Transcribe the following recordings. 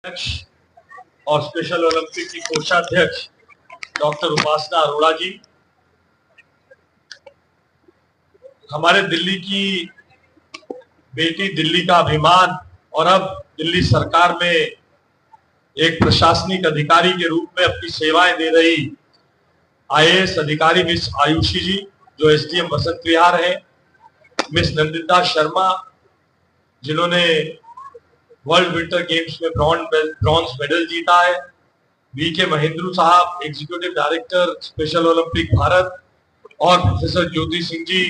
अध्यक्ष और special Olympic की कोषाध्यक्ष डॉक्टर उपासना अरोड़ा जी, हमारे दिल्ली की बेटी, दिल्ली का अभिमान और अब दिल्ली सरकार में एक प्रशासनिक अधिकारी के रूप में अपनी सेवाएं दे रही आईएएस अधिकारी मिस आयुषी जी, जो एसडीएम बसंत विहार है, मिस नंदिता शर्मा जिन्होंने वर्ल्ड विंटर गेम्स में ब्रॉन्ज मेडल जीता है, वीके महेंद्रू साहब executive director special Olympic Bharat, और professor Jyoti Singh ji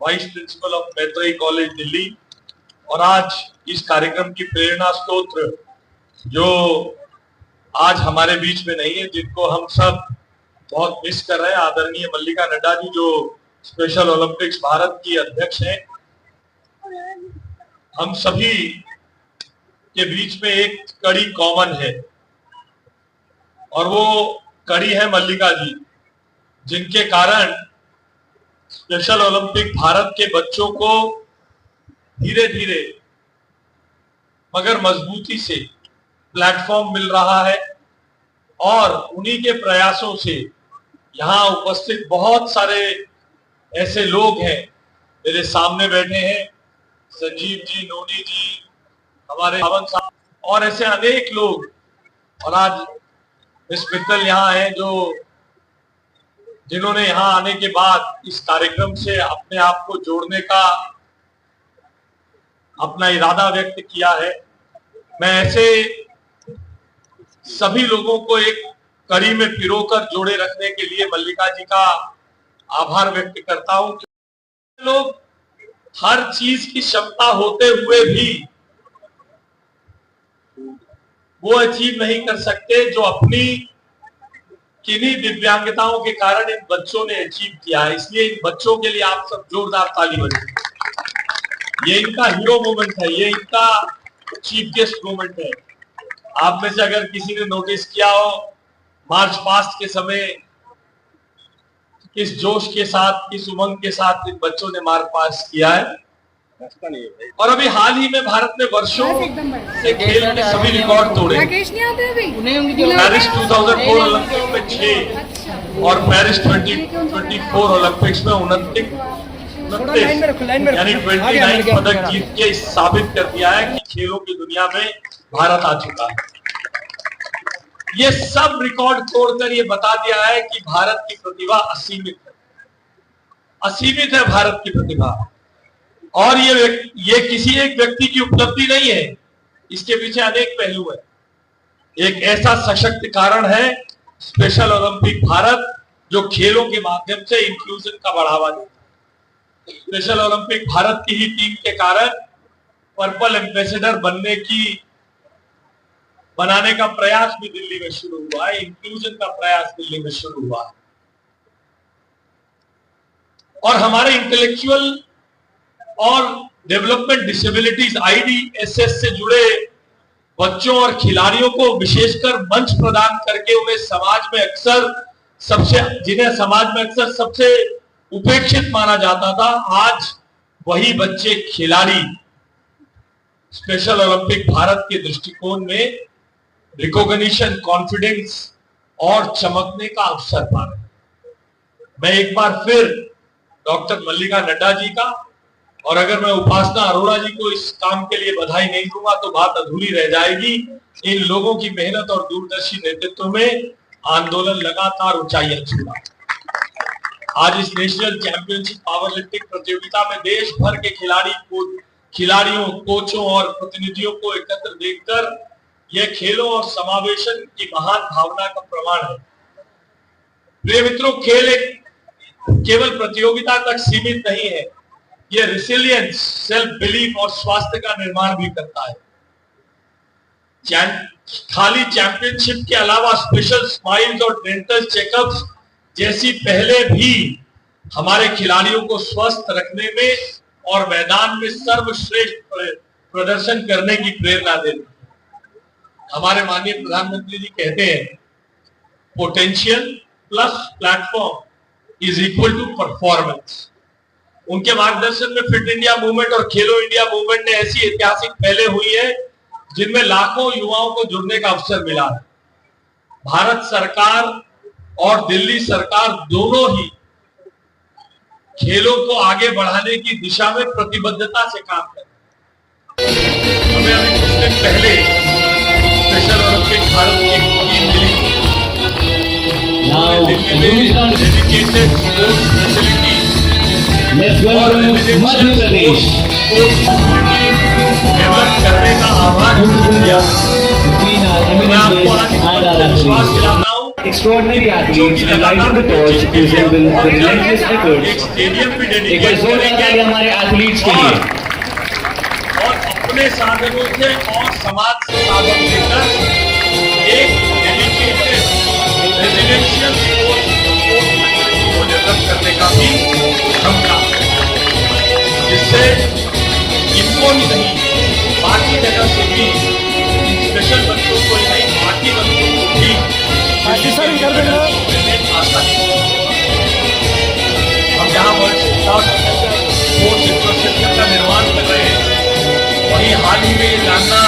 vice principal of Maitreyi college Delhi. और आज इस कार्यक्रम की प्रेरणा स्रोत जो आज हमारे बीच में नहीं है, जिनको हम सब बहुत मिस कर रहे हैं, आदरणीय मल्लिका नड्डा जी जो स्पेशल ओलंपिक्स भारत की अध्यक्ष हैं। हम सभी के बीच में एक कड़ी कॉमन है और वो कड़ी है मल्लिका जी, जिनके कारण स्पेशल ओलंपिक भारत के बच्चों को धीरे धीरे मगर मजबूती से प्लेटफॉर्म मिल रहा है। और उन्हीं के प्रयासों से यहाँ उपस्थित बहुत सारे ऐसे लोग हैं, मेरे सामने बैठे हैं संजीव जी, नोनी जी, हमारे पवन साहब और ऐसे अनेक लोग, और आज मिस मित्तल यहाँ है जो जिन्होंने यहाँ आने के बाद इस कार्यक्रम से अपने आप को जोड़ने का अपना इरादा व्यक्त किया है। मैं ऐसे सभी लोगों को एक कड़ी में पिरोकर जोड़े रखने के लिए मल्लिका जी का आभार व्यक्त करता हूं। लोग हर चीज की क्षमता होते हुए भी वो अचीव नहीं कर सकते जो अपनी किन्हीं दिव्यांगताओं के कारण इन बच्चों ने अचीव किया है। इसलिए इन बच्चों के लिए आप सब जोरदार ताली बजाइए। ये इनका हीरो मोमेंट है, ये इनका चीफ गेस्ट मोमेंट है। आप में से अगर किसी ने नोटिस किया हो, मार्च पास्ट के समय किस जोश के साथ, किस उमंग के साथ इन बच्चों ने मार्च पास्ट किया है। और अभी हाल ही में भारत ने वर्षों से खेल के सभी रिकॉर्ड तोड़े। पेरिस 2004 ओलंपिक में 6 और पेरिस 2024 ओलंपिक्स में 29 यानी 29 पदक जीत के साबित कर दिया है कि खेलों की दुनिया में भारत आ चुका है। ये सब रिकॉर्ड तोड़कर ये बता दिया है कि भारत की प्रतिभा असीमित है, असीमित है भारत की प्रतिभा। और ये किसी एक व्यक्ति की उपलब्धि नहीं है, इसके पीछे अनेक पहलू है। एक ऐसा सशक्त कारण है स्पेशल ओलंपिक भारत, जो खेलों के माध्यम से इंक्लूजन का बढ़ावा देता है। स्पेशल ओलंपिक भारत की ही टीम के कारण पर्पल एम्बेसडर बनाने का प्रयास भी दिल्ली में शुरू हुआ है, इंक्लूजन का प्रयास दिल्ली में शुरू हुआ है। और हमारे इंटेलेक्चुअल और डेवलपमेंट डिसेबिलिटीज IDSS से जुड़े बच्चों और खिलाड़ियों को विशेषकर मंच प्रदान करके जिन्हें समाज में अक्सर सबसे उपेक्षित माना जाता था, आज वही बच्चे खिलाड़ी स्पेशल ओलंपिक भारत के दृष्टिकोण में रिकॉग्निशन, कॉन्फिडेंस और चमकने का अवसर पा रहे हैं। मैं एक बार फिर डॉक्टर मल्लिका नड्डा जी का और अगर मैं उपासना अरोड़ा जी को इस काम के लिए बधाई नहीं दूंगा तो बात अधूरी रह जाएगी। इन लोगों की मेहनत और दूरदर्शी नेतृत्व में आंदोलन लगातार ऊंचाइयां छूता। आज इस नेशनल चैंपियनशिप पावर लिफ्टिंग प्रतियोगिता में देश भर के खिलाड़ियों, कोचों और प्रतिनिधियों को एकत्र देखकर यह खेलों और समावेशन की महान भावना का प्रमाण है। प्रिय मित्रों, खेल एक केवल प्रतियोगिता तक सीमित नहीं है, यह रिसिलियंस, सेल्फ बिलीफ और स्वास्थ्य का निर्माण भी करता है। खाली चैंपियनशिप के अलावा स्पेशल स्माइल्स और डेंटल चेकअप्स जैसी पहले भी हमारे खिलाड़ियों को स्वस्थ रखने में और मैदान में सर्वश्रेष्ठ प्रदर्शन करने की प्रेरणा देती है। हमारे माननीय प्रधानमंत्री जी कहते हैं, potential plus platform is equal to performance. उनके मार्गदर्शन में फिट इंडिया मूवमेंट और खेलो इंडिया मूवमेंट ने ऐसी ऐतिहासिक पहले हुई है जिनमें लाखों युवाओं को जुड़ने का अवसर मिला है। भारत सरकार और दिल्ली सरकार दोनों ही खेलों को आगे बढ़ाने की दिशा में प्रतिबद्धता से काम कर रहे हैं। हमें अभी कुछ दिन पहले स्पेशल ओलंपिक भारत की टीम मिली दिल्ली में डेडिकेटेड स्पोर्ट्स फैसिलिटी और मध्य प्रदेश डेवलप करने का आह्वान किया। मैं आपको आज विश्वास दिलाता हूं Extraordinary athletes and lighting the torch resemble the relentless efforts stadium भी एक डेडिकेट जोरदार ताली करेंगे हमारे एथलीट्स के लिए और अपने साधनों से और समाज से साधन लेकर एक डेडिकेटेड रेजिडेंशियल स्पोर्ट्स को डेवलप करने का भी हम काम करेंगे, जिससे इनको ही नहीं बाकी जगह से भी स्पेशल बच्चों को ही नहीं बाकी बच्चों को भी आसानी हम जहाँ स्पोर्ट्स इंफ्रास्ट्रक्चर का निर्माण कर रहे हैं, वहीं हाल ही में जानना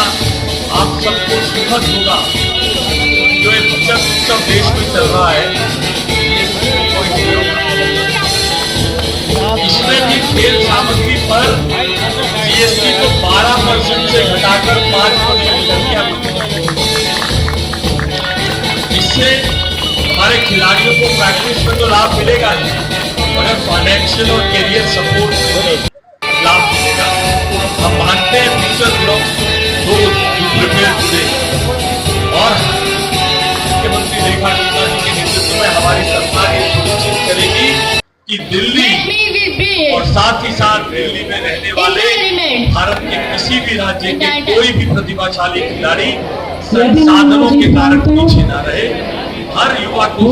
आप सबको सुखद होगा जो एक बचत उत्सव देश में चल रहा है, इसमें भी खेल सामग्री पर जीएसटी को 12% से घटाकर 5% कर दिया। इससे हमारे खिलाड़ियों को प्रैक्टिस में तो लाभ मिलेगा ही, मगर फाइनेंशियल और कैरियर सपोर्ट से लाभ मिलेगा। हम मानते हैं फ्यूचर ब्लॉक्स दो प्रिपेयर टुडे और मुख्यमंत्री रेखा गुप्ता जी के नेतृत्व में हमारी सरकार ये सुनिश्चित करेगी कि दिल्ली और साथ ही साथ दिल्ली में रहने वाले भारत के किसी भी राज्य के कोई भी प्रतिभाशाली खिलाड़ी संसाधनों के कारण पीछे न रहे। हर युवा को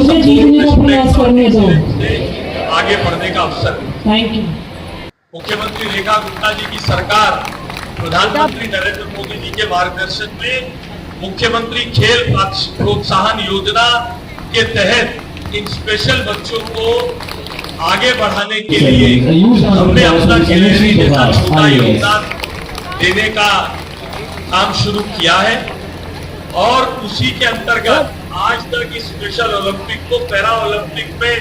आगे बढ़ने का अवसर। Thank you. मुख्यमंत्री रेखा गुप्ता जी की सरकार प्रधानमंत्री नरेंद्र मोदी जी के मार्गदर्शन में मुख्यमंत्री खेल प्रोत्साहन योजना के तहत इन स्पेशल बच्चों को आगे बढ़ाने के लिए हमने अपना गैलरी जैसा छोटा योगदान देने का काम शुरू किया है और उसी के अंतर्गत आज तक इस स्पेशल ओलंपिक को पैरा ओलंपिक में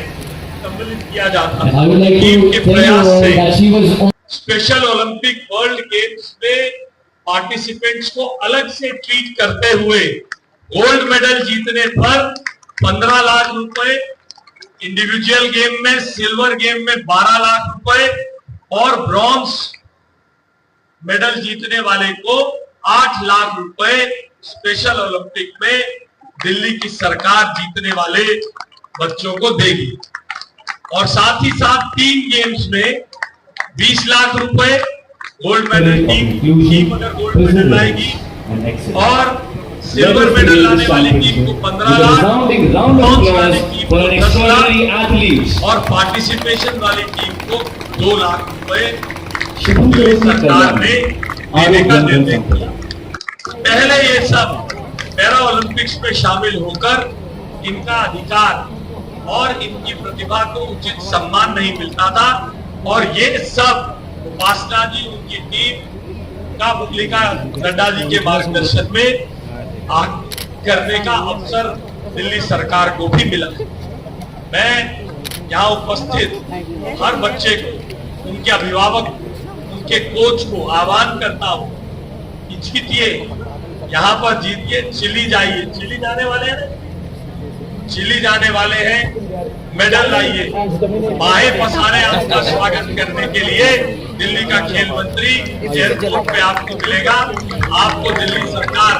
सम्मिलित किया जाता है। टीम के प्रयास से स्पेशल ओलंपिक वर्ल्ड गेम्स में पार्टिसिपेंट्स को अलग से ट्रीट करते हुए गोल्ड मेडल जीतने पर 15 लाख रुपए, इंडिविजुअल गेम में, सिल्वर गेम में 12 लाख रुपए और ब्रॉन्ज मेडल जीतने वाले को 8 लाख रुपए स्पेशल ओलंपिक में दिल्ली की सरकार जीतने वाले बच्चों को देगी और साथ ही साथ 3 गेम्स में 20 लाख रुपए गोल्ड मेडल टीम अगर गोल्ड मेडल लाएगी और सिल्वर मेडल लाने वाली टीम को 15 लाख, ब्रॉन्ज वाली टीम को 10 लाख और पार्टिसिपेशन वाली टीम को 2 लाख रुपए सरकार ने देने का निर्णय किया। पहले ये सब पैरा ओलंपिक्स में शामिल होकर इनका अधिकार और इनकी प्रतिभा को उचित सम्मान नहीं मिलता था और ये सब उपासना जी उनकी टीम का मुरलीका नड्डा जी के मार्गदर्शन में करने का अवसर दिल्ली सरकार को भी मिला। मैं यहाँ उपस्थित हर बच्चे को, उनके अभिभावक, उनके कोच को आह्वान करता हूँ कि जीतिए, यहाँ पर जीतिए, चिली जाइए। चिली जाने वाले हैं, चिली जाने वाले हैं, मेडल लाइए। बाहें पसारे आपका स्वागत करने के लिए दिल्ली का खेल मंत्री एयरपोर्ट पे आपको मिलेगा। आपको दिल्ली सरकार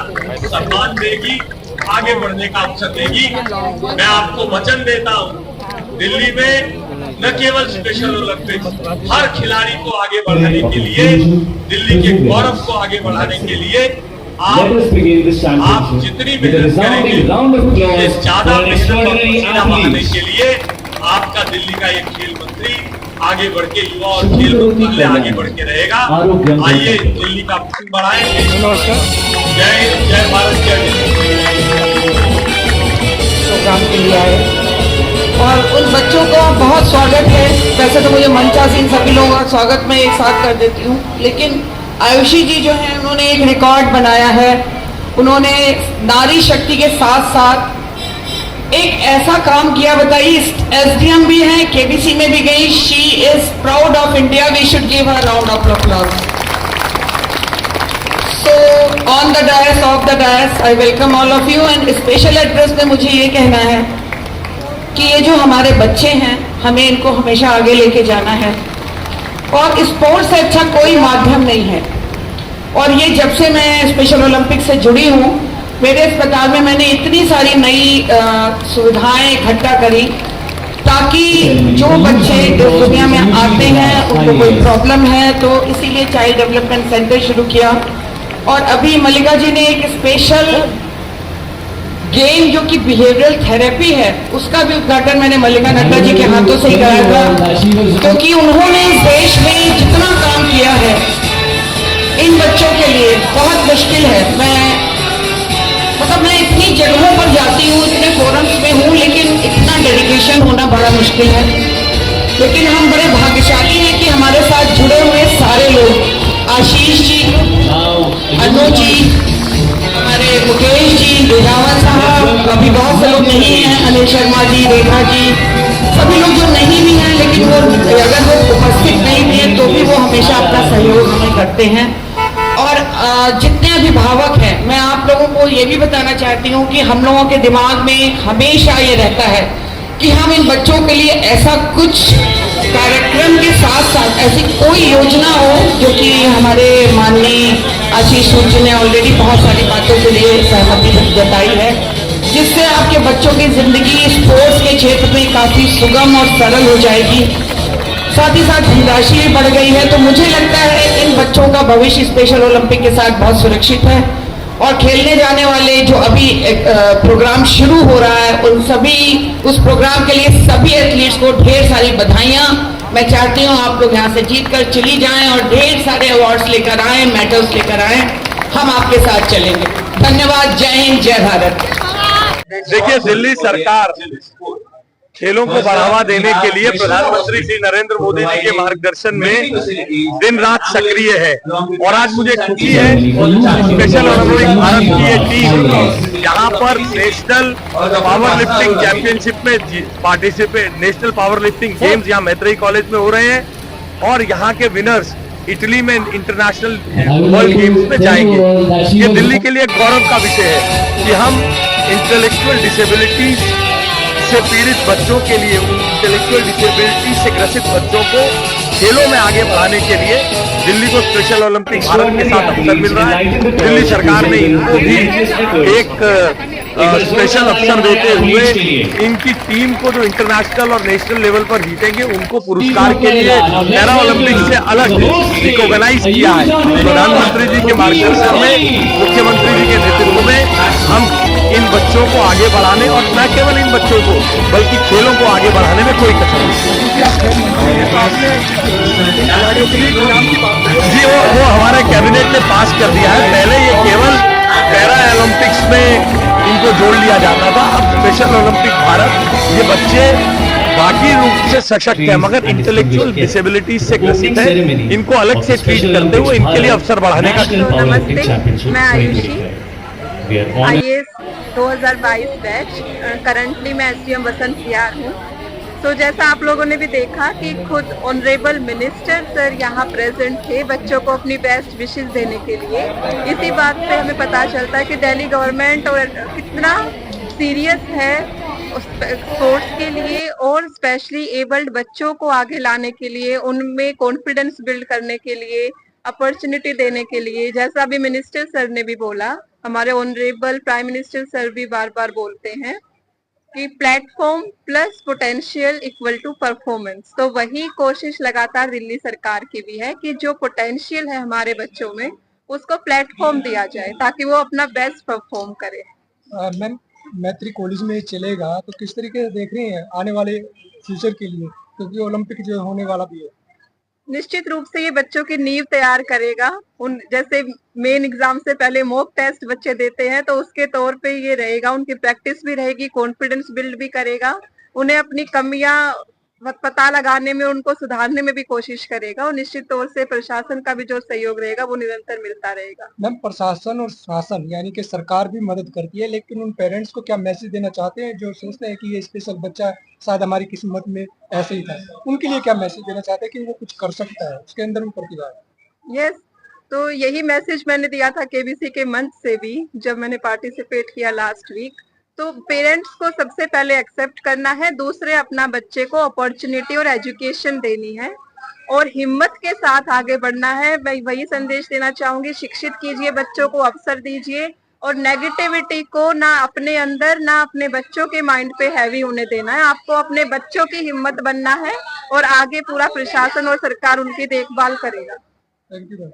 सम्मान देगी, आगे बढ़ने का अवसर देगी। मैं आपको वचन देता हूँ दिल्ली में न केवल स्पेशल ओलंपिक्स, हर खिलाड़ी को आगे बढ़ाने के लिए, दिल्ली के गौरव को आगे बढ़ाने के लिए आप जितनी मेहनत करेंगे, ज्यादा मेहनत बढ़ाने के लिए आपका दिल्ली का एक खेल मंत्री आगे बढ़ के युवा और खेल मंत्रालय आगे बढ़ के रहेगा। आइए दिल्ली का बढ़ाएं। जय हिंद, जय भारत, जय प्रोग्राम के लिए आए और उन बच्चों का बहुत स्वागत है। वैसे तो मुझे मंचासीन सभी लोगों का स्वागत मैं एक साथ कर देती हूँ, लेकिन आयुषी जी जो है उन्होंने एक रिकॉर्ड बनाया है। उन्होंने नारी शक्ति के साथ साथ एक ऐसा काम किया, बताइए, एसडीएम भी हैं, केबीसी में भी गई। She is proud of India, we should give her round of applause. So on the dais, of the dais, I welcome all of you and special address में मुझे ये कहना है कि ये जो हमारे बच्चे हैं, हमें इनको हमेशा आगे लेके जाना है और स्पोर्ट्स से अच्छा कोई माध्यम नहीं है। और ये जब से मैं स्पेशल ओलंपिक से जुड़ी हूँ, मेरे अस्पताल में मैंने इतनी सारी नई सुविधाएं इकट्ठा करी ताकि जो बच्चे इस दुनिया में आते हैं उनको कोई प्रॉब्लम है तो इसीलिए चाइल्ड डेवलपमेंट सेंटर शुरू किया। और अभी मल्लिका जी ने एक स्पेशल गेम जो कि बिहेवियरल थेरेपी है, उसका भी उद्घाटन मैंने मल्लिका नड्डा जी के हाथों से ही कराया था, क्योंकि उन्होंने इस देश में जितना काम किया है इन बच्चों के लिए बहुत मुश्किल है। मैं इतनी जगहों पर जाती हूँ, इतने फोरम्स में हूँ, लेकिन इतना डेडिकेशन होना बड़ा मुश्किल है। लेकिन हम बड़े भाग्यशाली हैं कि हमारे साथ जुड़े हुए सारे लोग, आशीष जी, अनु जी, हमारे मुकेश जी, बिजावर साहब, अभी बहुत से लोग नहीं हैं, अनिल शर्मा जी, रेखा जी, सभी लोग जो नहीं भी हैं, लेकिन वो अगर वो उपस्थित नहीं भी हैं तो भी वो हमेशा अपना सहयोग हमें करते हैं। और जितने अभिभावक हैं, मैं आप लोगों को ये भी बताना चाहती हूँ कि हम लोगों के दिमाग में हमेशा ये रहता है कि हम इन बच्चों के लिए ऐसा कुछ कार्यक्रम के साथ साथ ऐसी कोई योजना हो जो कि हमारे माननीय आशीष जी ने ऑलरेडी बहुत सारी बातों के लिए सहमति जताई है, जिससे आपके बच्चों की जिंदगी स्पोर्ट्स के क्षेत्र में काफी सुगम और सरल हो जाएगी। साथ ही साथ धनराशि भी बढ़ गई है, तो मुझे लगता है इन बच्चों का भविष्य स्पेशल ओलंपिक के साथ बहुत सुरक्षित है। और खेलने जाने वाले जो अभी प्रोग्राम शुरू हो रहा है, उस प्रोग्राम के लिए सभी एथलीट्स को ढेर सारी बधाइयां। मैं चाहती हूं आप लोग यहां से जीत कर चली जाएं और ढेर सारे अवार्ड्स लेकर आए, मेडल्स लेकर आए। हम आपके साथ चलेंगे। धन्यवाद। जय हिंद, जय भारत। देखिए, दिल्ली सरकार खेलों को बढ़ावा देने के लिए प्रधानमंत्री श्री नरेंद्र मोदी जी के मार्गदर्शन में दिन रात सक्रिय है। और आज मुझे खुशी है, स्पेशल ओलंपिक भारत की ये टीम यहाँ पर नेशनल पावर लिफ्टिंग चैंपियनशिप में participate, national power lifting games यहाँ मैत्रेयी कॉलेज में हो रहे हैं और यहाँ के विनर्स इटली में इंटरनेशनल वर्ल्ड गेम्स में जाएंगे। ये दिल्ली के लिए गौरव का विषय है कि हम इंटेलेक्चुअल डिसेबिलिटी से पीड़ित बच्चों के लिए, इंटेलेक्चुअल डिसेबिलिटी से ग्रसित बच्चों को खेलों में आगे बढ़ाने के लिए दिल्ली को स्पेशल ओलंपिक भारत के साथ अवसर मिल रहा है। दिल्ली सरकार ने इनको भी एक स्पेशल अवसर देते हुए इनकी टीम को जो इंटरनेशनल और नेशनल लेवल पर जीतेंगे उनको पुरस्कार के लिए पैरा ओलंपिक से अलग रिकॉग्नाइज किया है। प्रधानमंत्री जी के मार्गदर्शन में, मुख्यमंत्री जी के नेतृत्व में हम इन बच्चों को आगे बढ़ाने और न केवल इन बच्चों को बल्कि खेलों को आगे बढ़ाने में कोई कसर जी वो हमारे कैबिनेट ने पास कर दिया है। पहले ये केवल पैरा ओलंपिक्स में इनको जोड़ लिया जाता था, अब स्पेशल ओलंपिक भारत ये बच्चे बाकी रूप से सशक्त है मगर इंटेलेक्चुअल डिसेबिलिटी से ग्रसित है, इनको अलग से ट्रीट करते हुए इनके लिए अवसर बढ़ाने का। नमस्ते, मैं आयुषी, IAS 2022 बैच, करंटली मैं SDM वसंत विहार हूँ। तो जैसा आप लोगों ने भी देखा कि खुद ऑनरेबल मिनिस्टर सर यहाँ प्रेजेंट थे बच्चों को अपनी बेस्ट विशेस देने के लिए। इसी बात से हमें पता चलता है कि दिल्ली गवर्नमेंट और कितना सीरियस है स्पोर्ट्स के लिए और स्पेशली एबल्ड बच्चों को आगे लाने के लिए, उनमें कॉन्फिडेंस बिल्ड करने के लिए, अपॉर्चुनिटी देने के लिए। जैसा अभी मिनिस्टर सर ने भी बोला, हमारे ऑनरेबल प्राइम मिनिस्टर सर भी बार बार बोलते हैं कि platform plus potential equal to performance. तो वही कोशिश लगातार दिल्ली सरकार की भी है कि जो पोटेंशियल है हमारे बच्चों में उसको प्लेटफॉर्म दिया जाए ताकि वो अपना बेस्ट परफॉर्म करे। मैम, मैत्री कॉलेज में चलेगा तो किस तरीके से देख रही हैं आने वाले फ्यूचर के लिए, क्योंकि ओलंपिक जो होने वाला भी है? निश्चित रूप से ये बच्चों की नींव तैयार करेगा। उन जैसे मेन एग्जाम से पहले मॉक टेस्ट बच्चे देते हैं तो उसके तौर पे ये रहेगा, उनकी प्रैक्टिस भी रहेगी, कॉन्फिडेंस बिल्ड भी करेगा, उन्हें अपनी कमियां पता लगाने में, उनको सुधारने में भी कोशिश करेगा और निश्चित तौर से प्रशासन का भी जो सहयोग रहेगा वो निरंतर मिलता रहेगा। मैम, प्रशासन और शासन यानी कि सरकार भी मदद करती है, लेकिन उन पेरेंट्स को क्या मैसेज देना चाहते हैं जो सोचते हैं कि ये स्पेशल बच्चा शायद हमारी किस्मत में ऐसे ही था, उनके लिए क्या मैसेज देना चाहते हैं कि वो कुछ कर सकता है, उसके अंदर भी प्रतिभा है? यस, तो यही मैसेज मैंने दिया था केबीसी के मंच से भी जब मैंने पार्टिसिपेट किया लास्ट वीक। तो पेरेंट्स को सबसे पहले एक्सेप्ट करना है, दूसरे अपना बच्चे को अपॉर्चुनिटी और एजुकेशन देनी है और हिम्मत के साथ आगे बढ़ना है। मैं वही संदेश देना चाहूंगी, शिक्षित कीजिए बच्चों को, अवसर दीजिए और नेगेटिविटी को ना अपने अंदर ना अपने बच्चों के माइंड पे हैवी होने देना है। आपको अपने बच्चों की हिम्मत बनना है और आगे पूरा प्रशासन और सरकार उनकी देखभाल करेगा। Thank you.